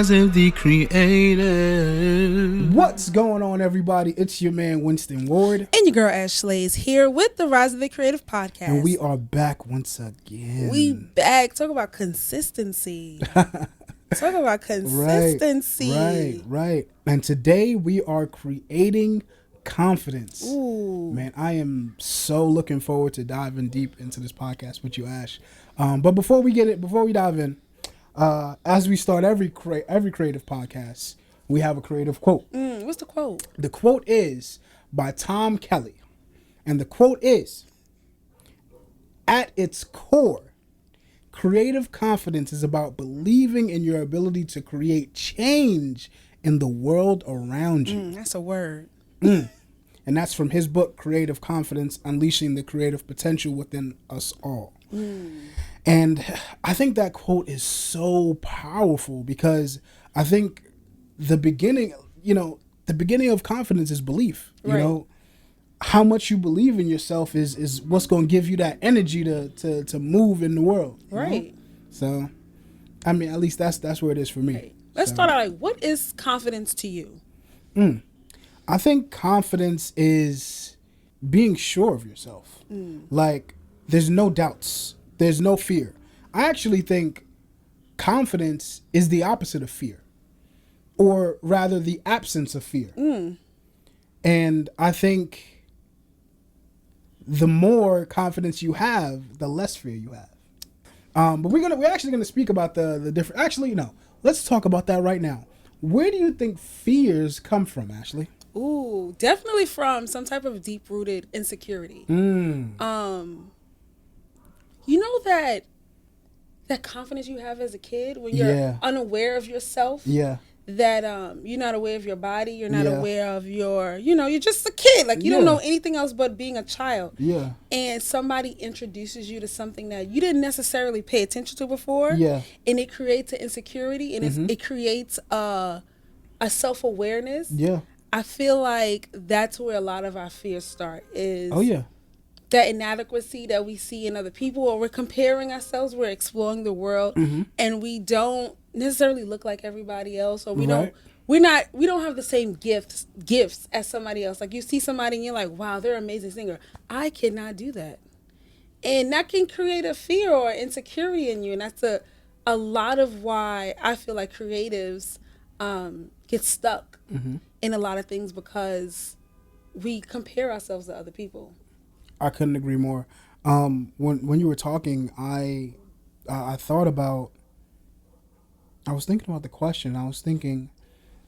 rise of the creative. What's going on, everybody? It's your man, Winston Ward. And your girl, Slayss, here with the Rise of the Creative podcast. And we are back once again. We back. Talk about consistency. Talk about consistency. Right. And today we are creating confidence. Ooh. Man, I am so looking forward to diving deep into this podcast with you, Ash. But before we dive in, as we start every creative podcast, we have a creative quote. What's the quote? The quote is by Tom Kelly. And the quote is, at its core, creative confidence is about believing in your ability to create change in the world around you. That's a word. And that's from his book, Creative Confidence, Unleashing the Creative Potential Within Us All. And I think that quote is so powerful because I think the beginning of confidence is belief. You know, how much you believe in yourself is what's going to give you that energy to move in the world. Right. Know? So, I mean, at least that's where it is for me. Right. Let's start out. What is confidence to you? I think confidence is being sure of yourself. Like, there's no doubts. There's no fear. I actually think confidence is the opposite of fear, or rather the absence of fear. And I think the more confidence you have, the less fear you have. But we're actually gonna speak about the different. Actually, no. Let's talk about that right now. Where do you think fears come from, Ashley? Ooh, definitely from some type of deep-rooted insecurity. You know that confidence you have as a kid when you're unaware of yourself? Yeah. That you're not aware of your body, you're not aware of your, you're just a kid. Like, you don't know anything else but being a child. Yeah. And somebody introduces you to something that you didn't necessarily pay attention to before. Yeah. And it creates an insecurity, and it creates a self-awareness. Yeah. I feel like that's where a lot of our fears start is that inadequacy that we see in other people, or we're comparing ourselves, we're exploring the world, and we don't necessarily look like everybody else, or we don't have the same gifts as somebody else. Like, you see somebody and you're like, wow, they're an amazing singer. I cannot do that. And that can create a fear or insecurity in you. And that's a lot of why I feel like creatives get stuck in a lot of things, because we compare ourselves to other people. I couldn't agree more. When you were talking, I thought about. I was thinking about the question. I was thinking,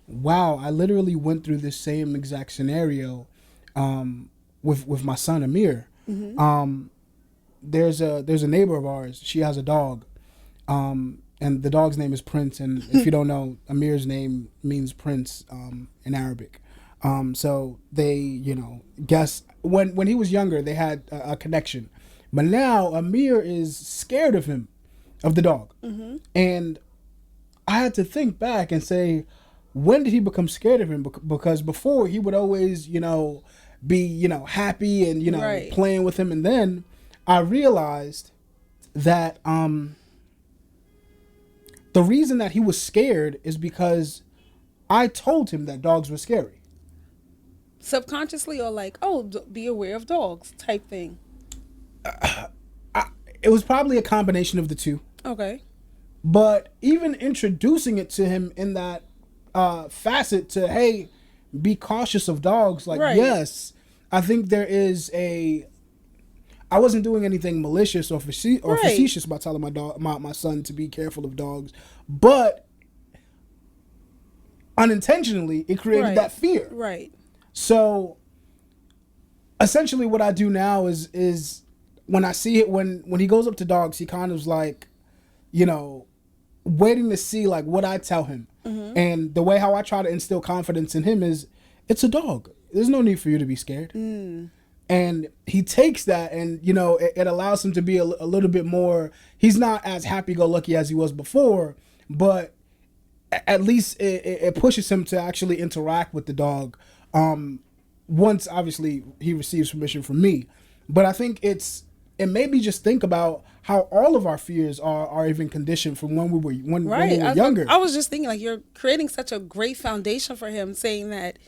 wow, I literally went through this same exact scenario with my son Amir. There's a neighbor of ours. She has a dog, and the dog's name is Prince. And if you don't know, Amir's name means prince in Arabic. So they, guess when he was younger, they had a connection. But now Amir is scared of him, of the dog. And I had to think back and say, when did he become scared of him? Because before he would always, be, happy and, playing with him. And then I realized that the reason that he was scared is because I told him that dogs were scary. Subconsciously, or like, be aware of dogs type thing? It was probably a combination of the two. Okay. But even introducing it to him in that facet to, hey, be cautious of dogs. Like, yes, I think there is I wasn't doing anything malicious or facetious by telling my son to be careful of dogs. But unintentionally, it created that fear. Right. So essentially what I do now is when I see it, when he goes up to dogs, he kind of like, waiting to see like what I tell him. And the way how I try to instill confidence in him is, it's a dog. There's no need for you to be scared. And he takes that and, it allows him to be a little bit more, he's not as happy-go-lucky as he was before, but at least it pushes him to actually interact with the dog. Once obviously he receives permission from me. But I think it made me just think about how all of our fears are even conditioned from when we were when we were younger. I was just thinking, like, you're creating such a great foundation for him, saying that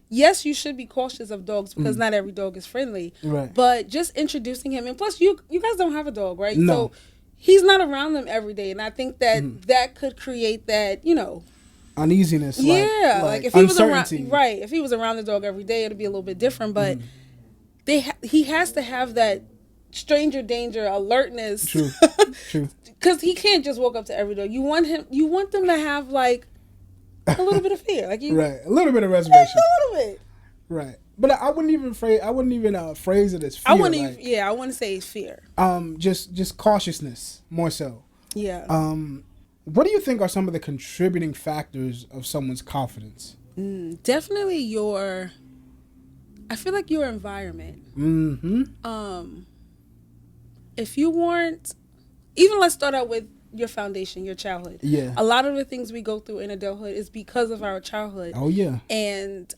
yes, you should be cautious of dogs because not every dog is friendly. Right. But just introducing him, and plus you guys don't have a dog, right? No. So he's not around them every day, and I think that that could create that, uneasiness. Yeah, like if he was around, right? If he was around the dog every day, it'd be a little bit different. But he has to have that stranger danger alertness. True. Because he can't just walk up to every dog. You want them to have like a little bit of fear, like right, a little bit of reservation, a little bit, right. But I wouldn't even phrase it as fear. I wouldn't say fear. Just cautiousness more so. Yeah. What do you think are some of the contributing factors of someone's confidence? Definitely I feel like your environment. If you weren't, even let's start out with your foundation, your childhood. Yeah. A lot of the things we go through in adulthood is because of our childhood. Oh yeah. And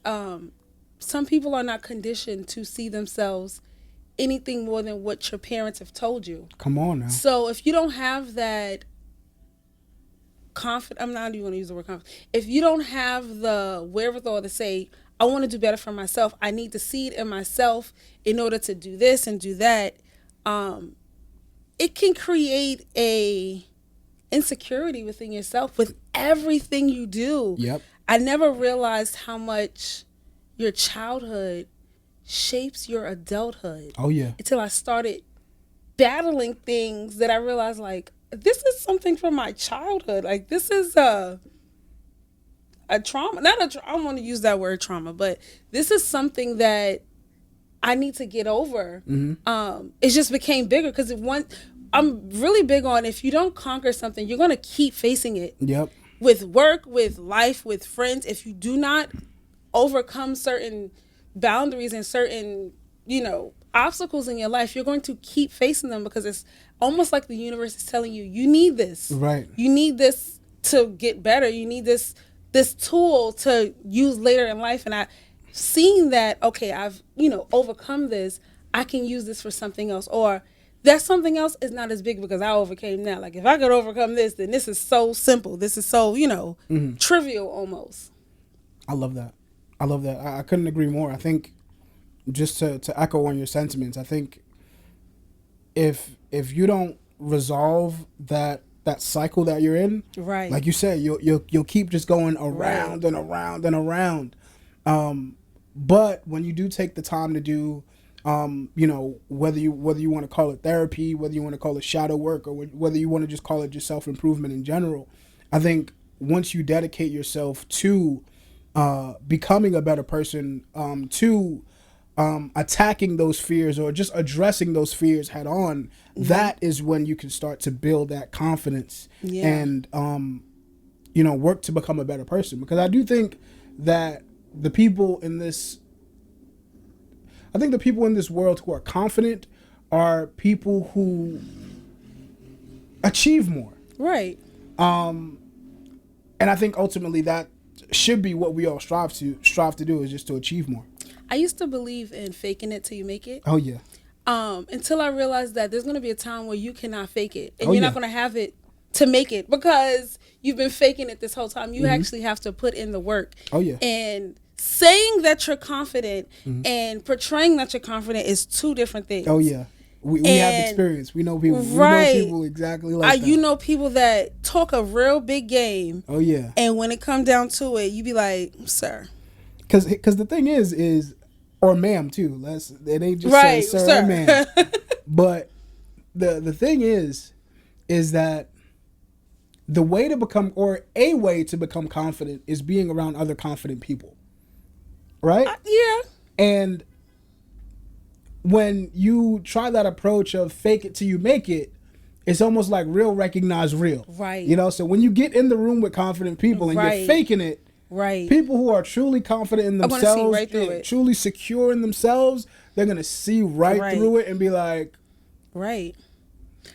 some people are not conditioned to see themselves anything more than what your parents have told you. Come on now. So if you don't have that I'm not even going to use the word confidence. If you don't have the wherewithal to say, I want to do better for myself, I need to see it in myself in order to do this and do that, it can create a insecurity within yourself with everything you do. Yep. I never realized how much your childhood shapes your adulthood. Oh yeah. Until I started battling things that I realized, like, this is something from my childhood. Like, this is a trauma. I don't want to use that word trauma, but this is something that I need to get over. It just became bigger because I'm really big on, if you don't conquer something, you're going to keep facing it. Yep. With work, with life, with friends. If you do not overcome certain boundaries and certain, obstacles in your life, you're going to keep facing them because it's almost like the universe is telling you, you need this. Right. You need this to get better. You need this tool to use later in life. And I've seen that, okay, I've, overcome this. I can use this for something else. Or that something else is not as big because I overcame that. Like, if I could overcome this, then this is so simple. This is so, trivial almost. I love that. I couldn't agree more. I think, just to echo on your sentiments, I think if you don't resolve that cycle that you're in, right, like you said, you'll keep just going around and around and around. But when you do take the time to do, whether you want to call it therapy, whether you want to call it shadow work, or whether you want to just call it just self-improvement in general, I think once you dedicate yourself to becoming a better person, to attacking those fears or just addressing those fears head on, that is when you can start to build that confidence and, work to become a better person. Because I do think that the people in this world who are confident are people who achieve more. Right. And I think ultimately that should be what we all strive to do, is just to achieve more. I used to believe in faking it till you make it. Oh yeah. Until I realized that there's going to be a time where you cannot fake it, and you're not going to have it to make it because you've been faking it this whole time. You actually have to put in the work. Oh yeah. And saying that you're confident and portraying that you're confident is two different things. Oh yeah. We have experience. We know people. Right. We know people exactly like that. You know people that talk a real big game. Oh yeah. And when it comes down to it, you be like, sir. Because the thing is, or ma'am too. It ain't just say sir or ma'am. But the thing is that the way to become, or a way to become confident, is being around other confident people. Right? Yeah. And when you try that approach of fake it till you make it, it's almost like real recognize real. Right. So when you get in the room with confident people and you're faking it, right, people who are truly confident in themselves, see right through it. Truly secure in themselves, they're going to see right through it and be like, right.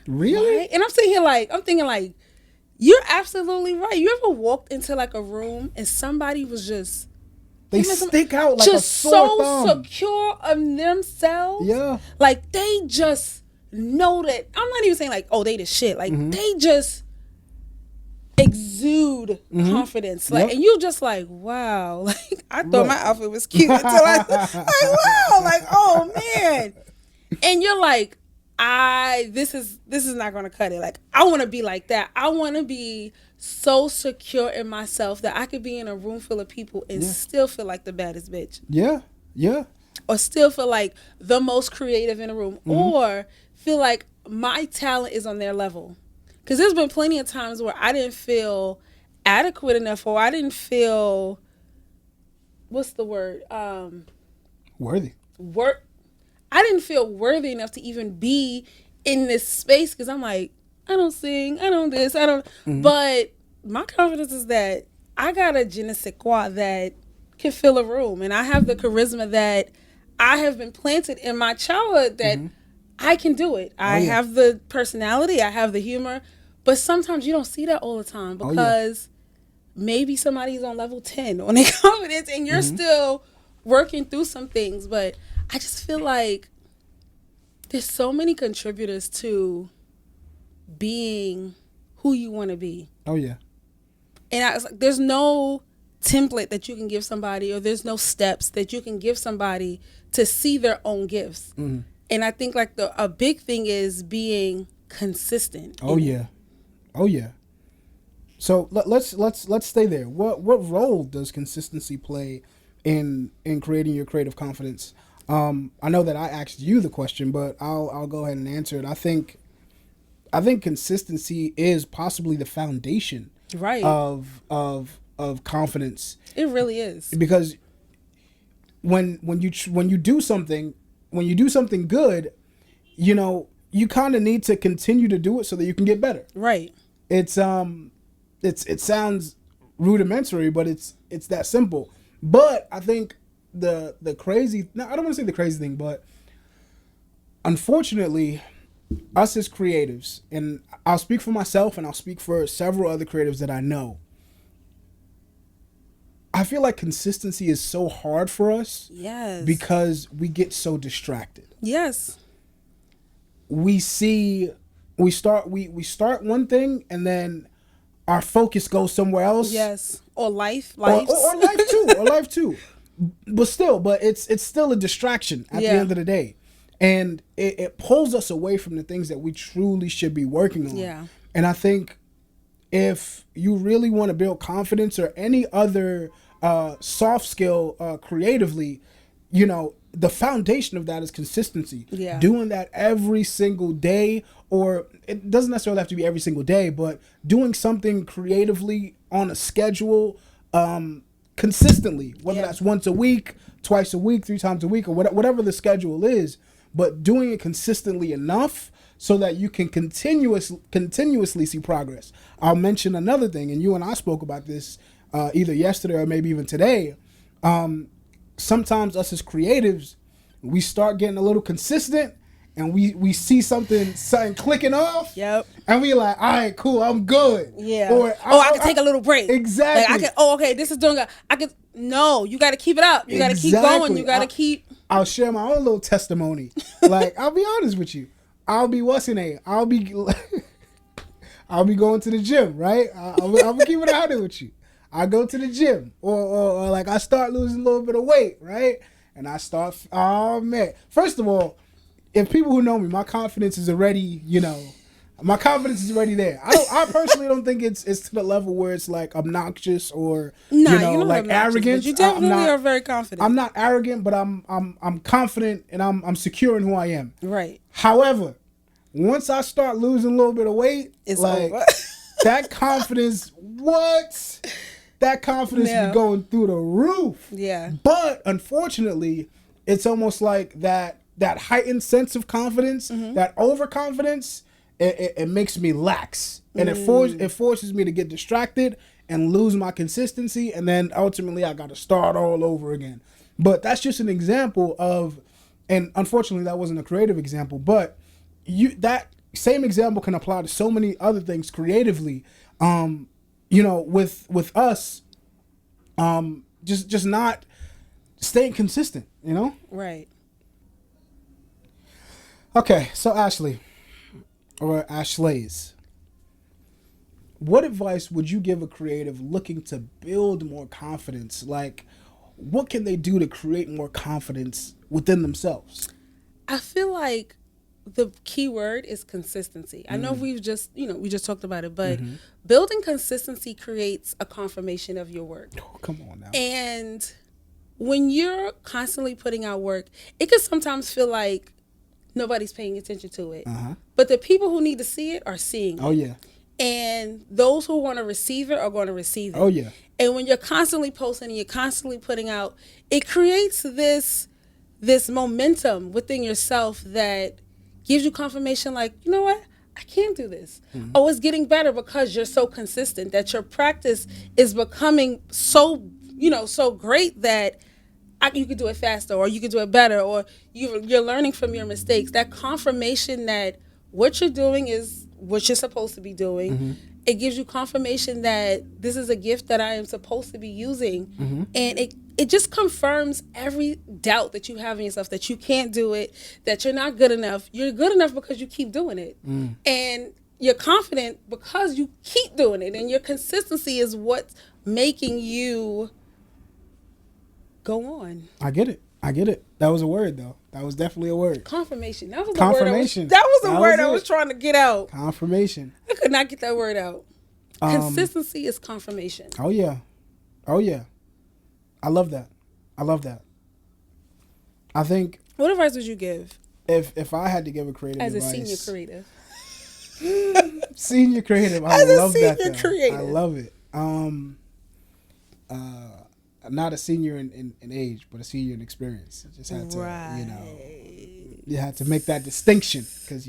Really? Right? And I'm thinking like, you're absolutely right. You ever walked into like a room and somebody was just, they stick out like a sore thumb. Secure of themselves. Yeah. Like they just know that, I'm not even saying like, oh, they the shit. Like, they just exude confidence. Like, and you just like, wow. Like, I thought my outfit was cute until like, wow. Like, oh, man. And you're like, this is not going to cut it. Like, I want to be like that. I want to be so secure in myself that I could be in a room full of people and still feel like the baddest bitch. Yeah. Yeah. Or still feel like the most creative in a room, or feel like my talent is on their level. Because there's been plenty of times where I didn't feel adequate enough, or I didn't feel, what's the word? Worthy. I didn't feel worthy enough to even be in this space, because I'm like, I don't sing, I don't this, I don't. But my confidence is that I got a je ne sais quoi that can fill a room, and I have the charisma that I have been planted in my childhood that I can do it. I have the personality, I have the humor, but sometimes you don't see that all the time, because maybe somebody's on level 10 on their confidence and you're still working through some things. But I just feel like there's so many contributors to being who you want to be. Oh, yeah. And I was like, there's no template that you can give somebody, or there's no steps that you can give somebody to see their own gifts. And I think like a big thing is being consistent. Oh yeah. Oh yeah. So let's stay there. What role does consistency play in creating your creative confidence? I know that I asked you the question, but I'll go ahead and answer it. I think consistency is possibly the foundation of confidence. It really is. Because when you do something good, you know, you kind of need to continue to do it so that you can get better. Right. It sounds rudimentary, but it's that simple. But I think I don't want to say the crazy thing, but unfortunately, us as creatives, and I'll speak for myself and I'll speak for several other creatives that I know, I feel like consistency is so hard for us. Yes. Because we get so distracted. Yes. We start one thing and then our focus goes somewhere else. Yes. Or life. Or life too. But it's still a distraction at the end of the day. And it pulls us away from the things that we truly should be working on. Yeah. And I think if you really want to build confidence or any other soft skill creatively, you know, the foundation of that is consistency. Yeah. Doing that every single day, or it doesn't necessarily have to be every single day, but doing something creatively on a schedule consistently, whether that's once a week, twice a week, 3 times a week, or whatever the schedule is, but doing it consistently enough so that you can continuously see progress. I'll mention another thing, and you and I spoke about this either yesterday or maybe even today. Sometimes us as creatives, we start getting a little consistent, and we see something clicking off. Yep. And we like, all right, cool, I'm good. Yeah. Or I can take a little break. Exactly. Like okay, this is doing good. No, you got to keep it up. You got to keep going. You got to keep. I'll share my own little testimony. Like, I'll be honest with you. I'll be I'll be going to the gym, right? I'll keep it out there with you. I go to the gym, or like I start losing a little bit of weight, right? And I start, oh man. First of all, if people who know me, my confidence is already, my confidence is already there. I personally don't think it's to the level where it's like obnoxious or like arrogant. You definitely are very confident. I'm not arrogant, but I'm confident and I'm secure in who I am. Right. However, once I start losing a little bit of weight, it's like over. That confidence, that confidence be going through the roof. Yeah. But unfortunately, it's almost like that heightened sense of confidence, that overconfidence, it makes me lax. And it forces me to get distracted and lose my consistency, and then ultimately I got to start all over again. But that's just an example of, and unfortunately that wasn't a creative example, but that same example can apply to so many other things creatively. With us, just not staying consistent, Right. Okay, so Ashley, or Slayss, what advice would you give a creative looking to build more confidence? Like, what can they do to create more confidence within themselves? I feel like the key word is consistency. I know we just talked about it, but building consistency creates a confirmation of your work. Oh, come on now. And when you're constantly putting out work, it can sometimes feel like nobody's paying attention to it. But the people who need to see it are seeing it. Oh, yeah. And those who want to receive it are going to receive it. Oh, yeah. And when you're constantly posting and you're constantly putting out, it creates this momentum within yourself that gives you confirmation like, you know what? I can do this. Oh, it's getting better because you're so consistent, that your practice is becoming so great that you could do it faster, or you could do it better, or you're learning from your mistakes. That confirmation that what you're doing is what you're supposed to be doing. It gives you confirmation that this is a gift that I am supposed to be using. And it just confirms every doubt that you have in yourself, that you can't do it, that you're not good enough. You're good enough because you keep doing it. And you're confident because you keep doing it. And your consistency is what's making you go on. I get it. That was a word, though. That was definitely a word. Confirmation. That was confirmation. That was the word I was trying to get out. Confirmation. I could not get that word out. Consistency is confirmation. Oh, yeah. I love that. I think. What advice would you give? If I had to give a creative as advice. As a senior creative. Senior creative. I love that. As a senior creative. I love it. Not a senior in age, but a senior in experience. I just had to, you had to make that distinction because,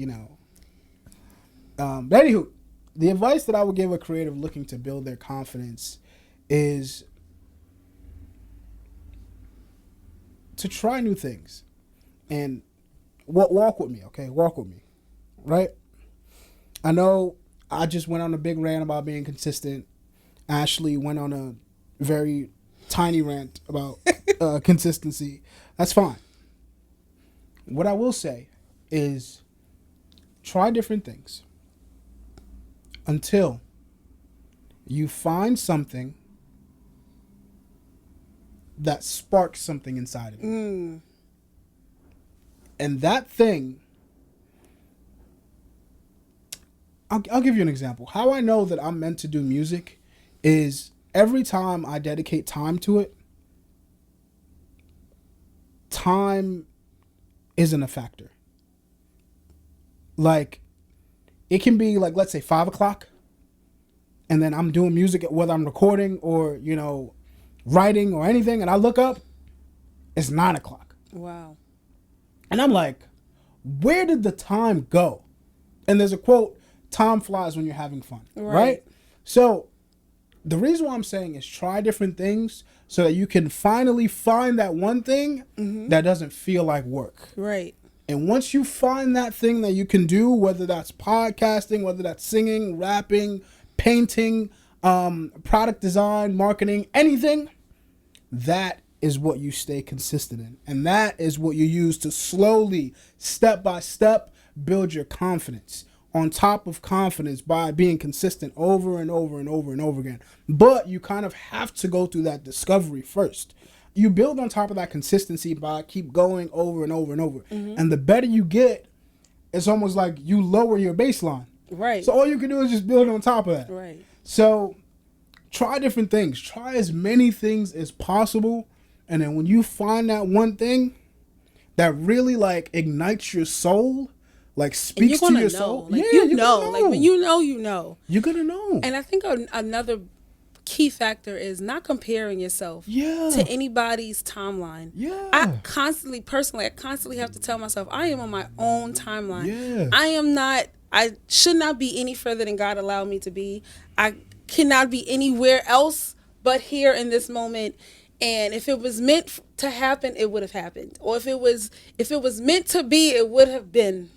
but anywho, the advice that I would give a creative looking to build their confidence is to try new things and walk with me, okay? Walk with me, right? I know I just went on a big rant about being consistent. Ashley went on a very tiny rant about consistency. That's fine. What I will say is try different things until you find something that sparks something inside of you. And that thing, I'll give you an example. How I know that I'm meant to do music is every time I dedicate time to it, time isn't a factor. Like, it can be like, let's say 5 o'clock, and then I'm doing music, whether I'm recording or, writing or anything, and I look up, it's 9 o'clock. Wow. And I'm like, where did the time go? And there's a quote, time flies when you're having fun, right? So the reason why I'm saying is try different things so that you can finally find that one thing that doesn't feel like work. Right. And once you find that thing that you can do, whether that's podcasting, whether that's singing, rapping, painting, product design, marketing, anything, that is what you stay consistent in. And that is what you use to slowly, step by step, build your confidence. On top of confidence by being consistent over and over and over and over again. But you kind of have to go through that discovery first. You build on top of that consistency by keep going over and over and over. And the better you get, it's almost like you lower your baseline. Right. So all you can do is just build on top of that. Right. So try different things. Try as many things as possible. And then when you find that one thing that really ignites your soul, speaks to your soul. Like, you're gonna know. Like, when you know. You're going to know. And I think another key factor is not comparing yourself to anybody's timeline. Yeah. I constantly have to tell myself, I am on my own timeline. Yeah. I should not be any further than God allowed me to be. I cannot be anywhere else but here in this moment. And if it was meant to happen, it would have happened. Or if it was meant to be, it would have been.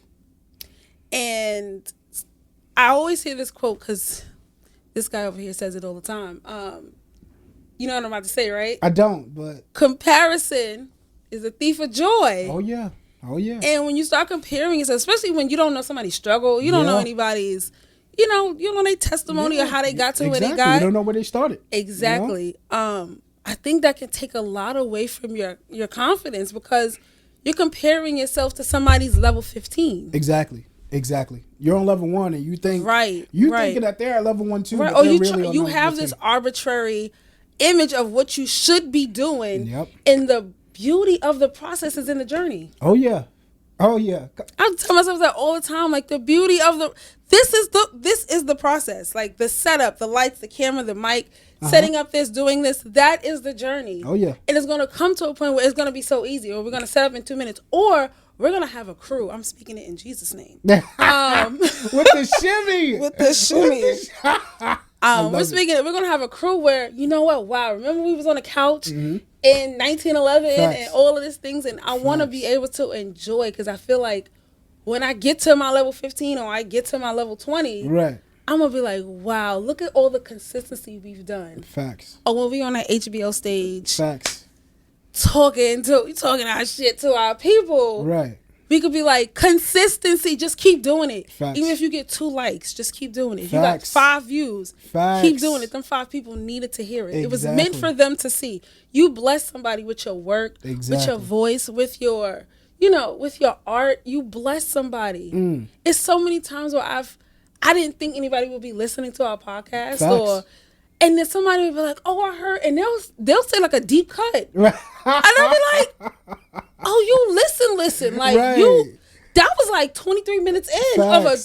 And I always hear this quote because this guy over here says it all the time. You know what I'm about to say, right? I don't, but... Comparison is a thief of joy. Oh, yeah. Oh yeah. And when you start comparing yourself, especially when you don't know somebody's struggle, you don't know anybody's, you know their testimony or how they got to where they got. You don't know where they started. Exactly. I think that can take a lot away from your confidence because you're comparing yourself to somebody's level 15. Exactly. You're on level 1 and you think thinking that they're at level 1 too. Right. But you have this arbitrary image of what you should be doing. Yep. And the beauty of the process is in the journey. Oh yeah. I tell myself that all the time. Like the beauty of this is the process. Like the setup, the lights, the camera, the mic, setting up this, doing this. That is the journey. Oh yeah. And it's going to come to a point where it's going to be so easy, or we're going to set up in 2 minutes, or we're going to have a crew. I'm speaking it in Jesus' name. With the shimmy. We're going to have a crew where, you know what? Wow. Remember we was on the couch in 1911 and all of these things. And I want to be able to enjoy, because I feel like when I get to my level 15 or I get to my level 20, right, I'm going to be like, wow, look at all the consistency we've done. Facts. Or when we on that HBO stage. Facts. Talking our shit to our people. Right. We could be like, consistency, just keep doing it. Facts. Even if you get 2 likes, just keep doing it. If Facts. you got 5 views, keep doing it. Them 5 people needed to hear it. Exactly. It was meant for them to see. You bless somebody with your work, with your voice, with your, with your art. You bless somebody. It's so many times where I didn't think anybody would be listening to our podcast. Facts. And then somebody would be like, oh, I heard, and they'll say like a deep cut. Right. And I'll be like, oh, you listen. Like that was like 23 minutes in of an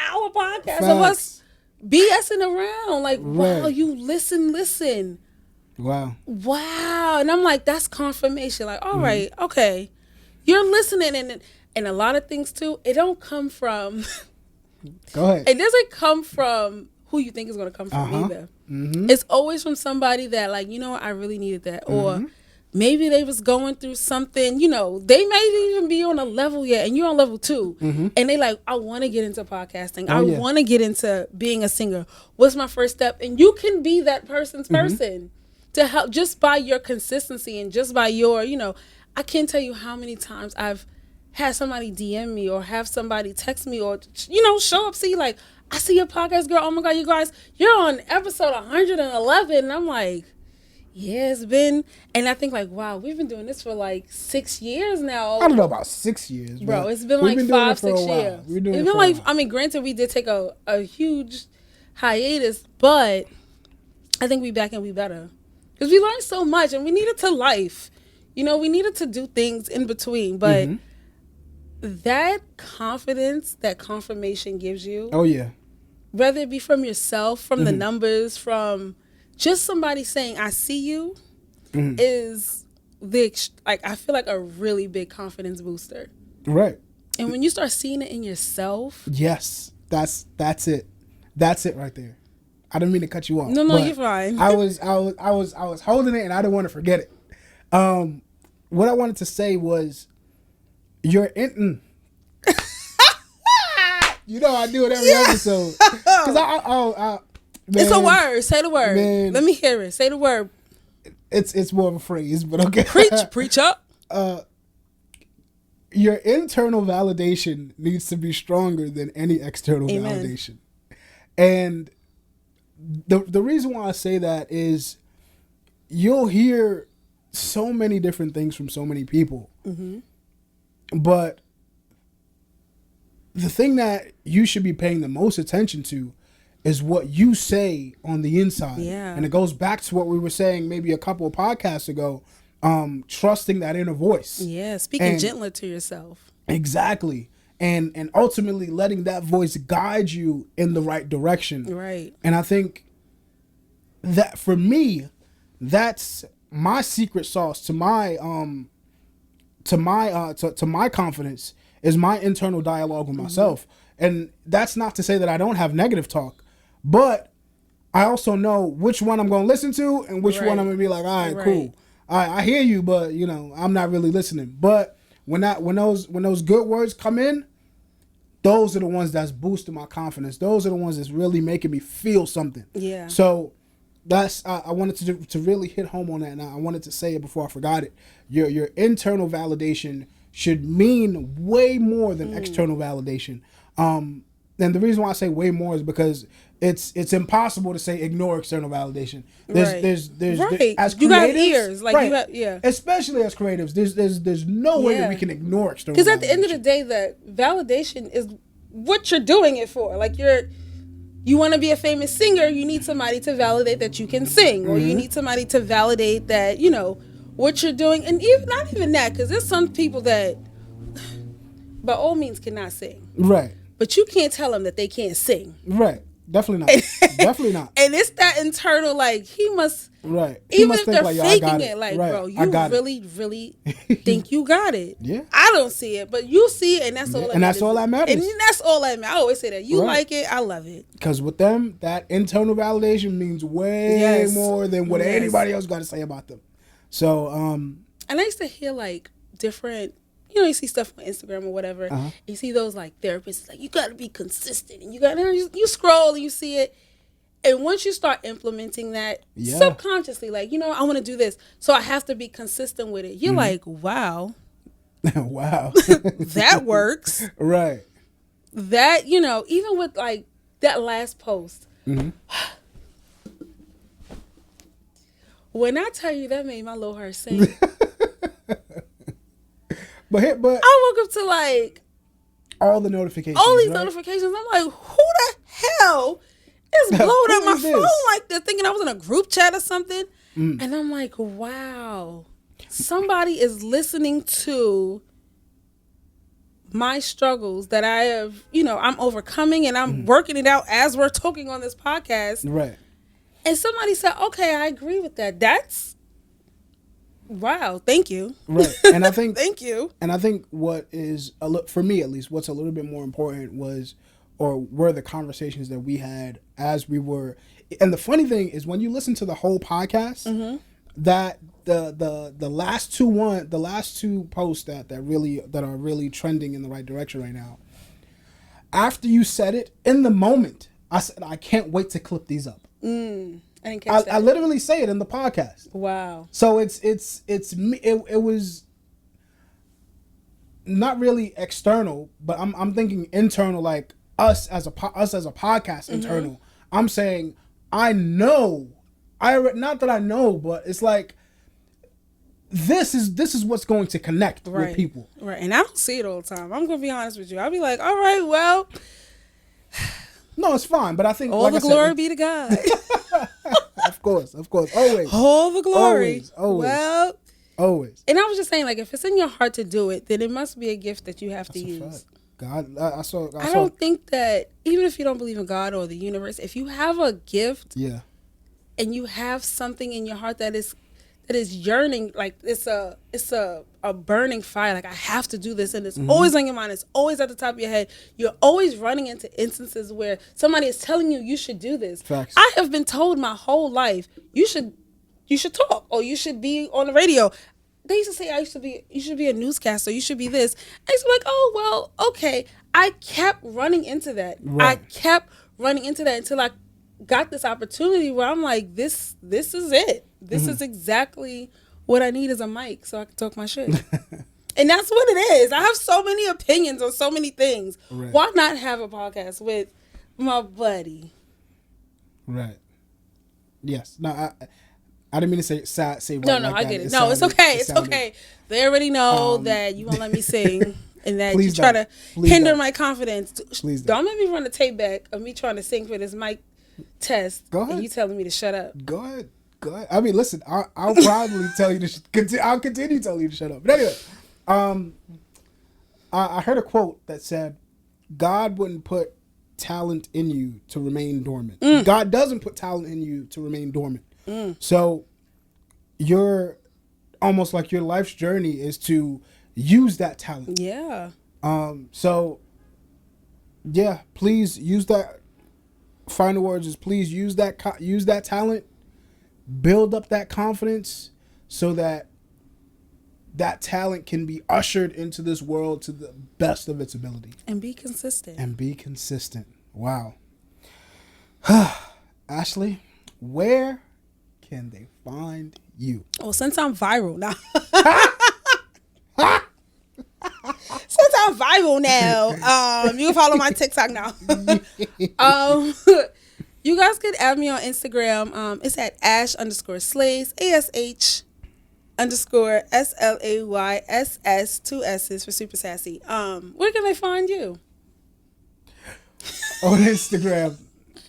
hour podcast of us BSing around. Like, wow, you listen. Wow. And I'm like, that's confirmation. Like, all right, okay. You're listening. And a lot of things too, it don't come from. Go ahead. It doesn't come from who you think is going to come from either. Mm-hmm. It's always from somebody that, like, you know what, I really needed that. Or maybe they was going through something, they may even be on a level yet and you're on level 2. And they like, I want to get into podcasting. I want to get into being a singer. What's my first step? And you can be that person's person to help, just by your consistency and just by your, I can't tell you how many times I've had somebody DM me or have somebody text me or, show up, see, like, I see your podcast, girl. Oh my God, you guys, you're on episode 111. And I'm like, yeah, it's been, and I think like, wow, we've been doing this for like 6 years now. I don't know about 6 years, bro. It's been like 5, 6 years. It's been like, I mean, granted, we did take a huge hiatus, but I think we back and we better. Because we learned so much and we needed to life. We needed to do things in between, but that confidence, that confirmation gives you. Oh, yeah. Whether it be from yourself, from the numbers, from just somebody saying, I see you, is I feel like a really big confidence booster. Right. And when you start seeing it in yourself. Yes. That's it. That's it right there. I didn't mean to cut you off. No, you're fine. I was holding it and I didn't want to forget it. What I wanted to say was, you're in. I do it every episode. Because it's a word. Say the word. Man, let me hear it. Say the word. It's more of a phrase, but okay. Preach up. Your internal validation needs to be stronger than any external validation. And the reason why I say that is, you'll hear so many different things from so many people. But the thing that you should be paying the most attention to is what you say on the inside. Yeah. And it goes back to what we were saying maybe a couple of podcasts ago, trusting that inner voice. Yeah, speaking gentler to yourself. Exactly. And ultimately letting that voice guide you in the right direction. Right. And I think that for me, that's my secret sauce to my to my confidence, is my internal dialogue with myself. And that's not to say that I don't have negative talk, but I also know which one I'm going to listen to and which one I'm going to be like, all right, cool. All right, I hear you, but I'm not really listening. But when those good words come in, those are the ones that's boosting my confidence. Those are the ones that's really making me feel something. Yeah. So that's I wanted to really hit home on that, and I wanted to say it before I forgot it. Your internal validation should mean way more than external validation. And the reason why I say way more is because it's impossible to say ignore external validation. There's as creatives, you got ears, like you have, especially as creatives. There's no way that we can ignore external. Because at the end of the day, the validation is what you're doing it for. Like you want to be a famous singer, you need somebody to validate that you can sing, or you need somebody to validate that what you're doing, and even not even that, because there's some people that by all means cannot sing, right? But you can't tell them that they can't sing, right? Definitely not. Definitely not. And it's that internal, like, he must, right? Even if they're faking it, like, right. Bro, you really, really think you got it. Yeah. I don't see it, but you see it, and that's all. And that's all that matters. And that's all that matters. I always say that. You like it, I love it. Because with them, that internal validation means way more than what anybody else got to say about them. So, and I used to hear like different. You see stuff on Instagram or whatever. You see those like therapists like, you got to be consistent, and you scroll and you see it, and once you start implementing that subconsciously, like, I want to do this, so I have to be consistent with it. You're like, wow, wow, that works, right? That even with like that last post, when I tell you that made my little heart sing. But I woke up to like all the notifications. All these notifications. I'm like, who the hell is blowing up my phone like this? Thinking I was in a group chat or something. And I'm like, wow, somebody is listening to my struggles that I have, I'm overcoming, and I'm working it out as we're talking on this podcast. Right. And somebody said, okay, I agree with that. That's wow, thank you. Right. And I think thank you. And I think what is for me at least, what's a little bit more important were the conversations that we had as we were. And the funny thing is, when you listen to the whole podcast, that the last two posts that are really trending in the right direction right now. After you said it, in the moment, I said, I can't wait to clip these up. I didn't catch that. I literally say it in the podcast. Wow. So it was not really external, but I'm thinking internal, like us as a podcast internal. I'm saying not that I know, but it's like this is what's going to connect with people. Right. And I don't see it all the time. I'm gonna be honest with you. I'll be like, all right, well. No, it's fine, but I think all the glory be to God. Of course, always. All the glory. Always. Well, always. And I was just saying, like, if it's in your heart to do it, then it must be a gift that you have to use. God, I don't think that, even if you don't believe in God or the universe, if you have a gift, and you have something in your heart that is yearning, like it's a burning fire, like I have to do this, and it's always on your mind, it's always at the top of your head, you're always running into instances where somebody is telling you should do this. Facts. I have been told my whole life, you should talk, or you should be on the radio. They used to say you should be a newscaster, you should be this. And it's like, oh well, okay. I kept running into that. I kept running into that until I got this opportunity where I'm like, this is it. This is exactly what I need, is a mic so I can talk my shit. And that's what it is. I have so many opinions on so many things. Right. Why not have a podcast with my buddy? Right. Yes. No, I didn't mean to say right. No, like I get it. No, it's okay. It's okay. They already know that you won't let me sing. And that you try to hinder my confidence. Please don't make me run the tape back of me trying to sing for this mic test. Go ahead. And you telling me to shut up. Go ahead. I mean, listen, I'll probably tell you to I'll continue telling you to shut up. But anyway, I heard a quote that said, God wouldn't put talent in you to remain dormant. God doesn't put talent in you to remain dormant. So you're almost like your life's journey is to use that talent. Yeah. So yeah, please use that. Final words is, please use that talent, build up that confidence, so that talent can be ushered into this world to the best of its ability. And be consistent. Wow. Ashley, where can they find you? Well, since I'm viral now. gone viral now. You can follow my TikTok now. You guys could add me on Instagram. It's at @Ash_Slayss, ASH_SLAYSS, 2 S's for super sassy. Where can they find you? On Instagram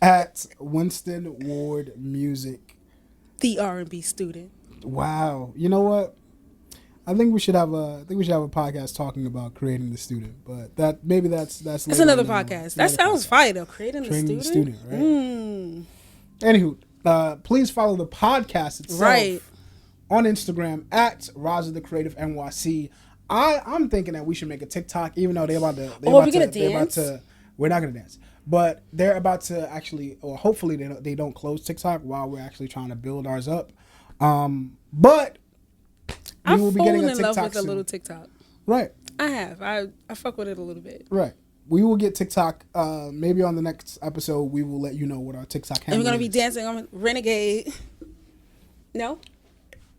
at Winston Ward Music, the R&B student. Wow, you know what? I think we should have a podcast talking about creating the student, but that's another podcast. That sounds fire though. Creating the student, right? Anywho, please follow the podcast itself on Instagram at Raza the Creative NYC. I'm thinking that we should make a TikTok, even though we're not gonna dance, but they're about to actually, or hopefully they don't close TikTok while we're actually trying to build ours up. But we will be getting a TikTok love with soon. A little TikTok. Right. I have. I fuck with it a little bit. Right. We will get TikTok. Maybe on the next episode, we will let you know what our TikTok handle is. And we're going to be dancing on Renegade. No?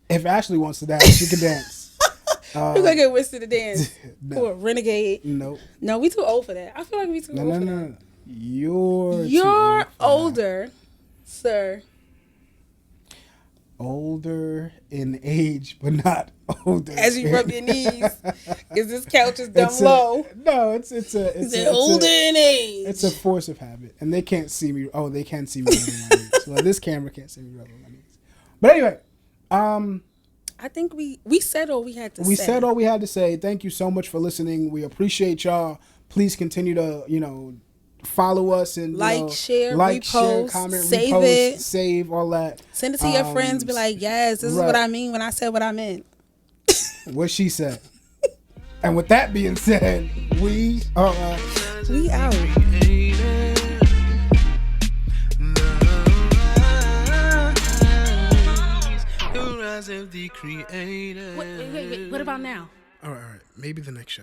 If Ashley wants to dance, she can dance. We're going to get Winston to dance. No. For Renegade. Nope. No, we too old for that. I feel like we too old for that. No. You're older, sir. Older in age, but not older. As you rub your knees, is this couch is dumb low? No, it's older in age. It's a force of habit, and they can't see me. Oh, they can see me rubbing my knees. Well, this camera can't see me rubbing my knees. But anyway, I think we said all we had to say. We said all we had to say. Thank you so much for listening. We appreciate y'all. Please continue to follow us and share, repost, comment, save repost, it, save all that. Send it to your friends. Be like, yes, this is what I mean when I said what I meant. What she said. And with that being said, we are we out. Wait. What about now? All right. Maybe the next show.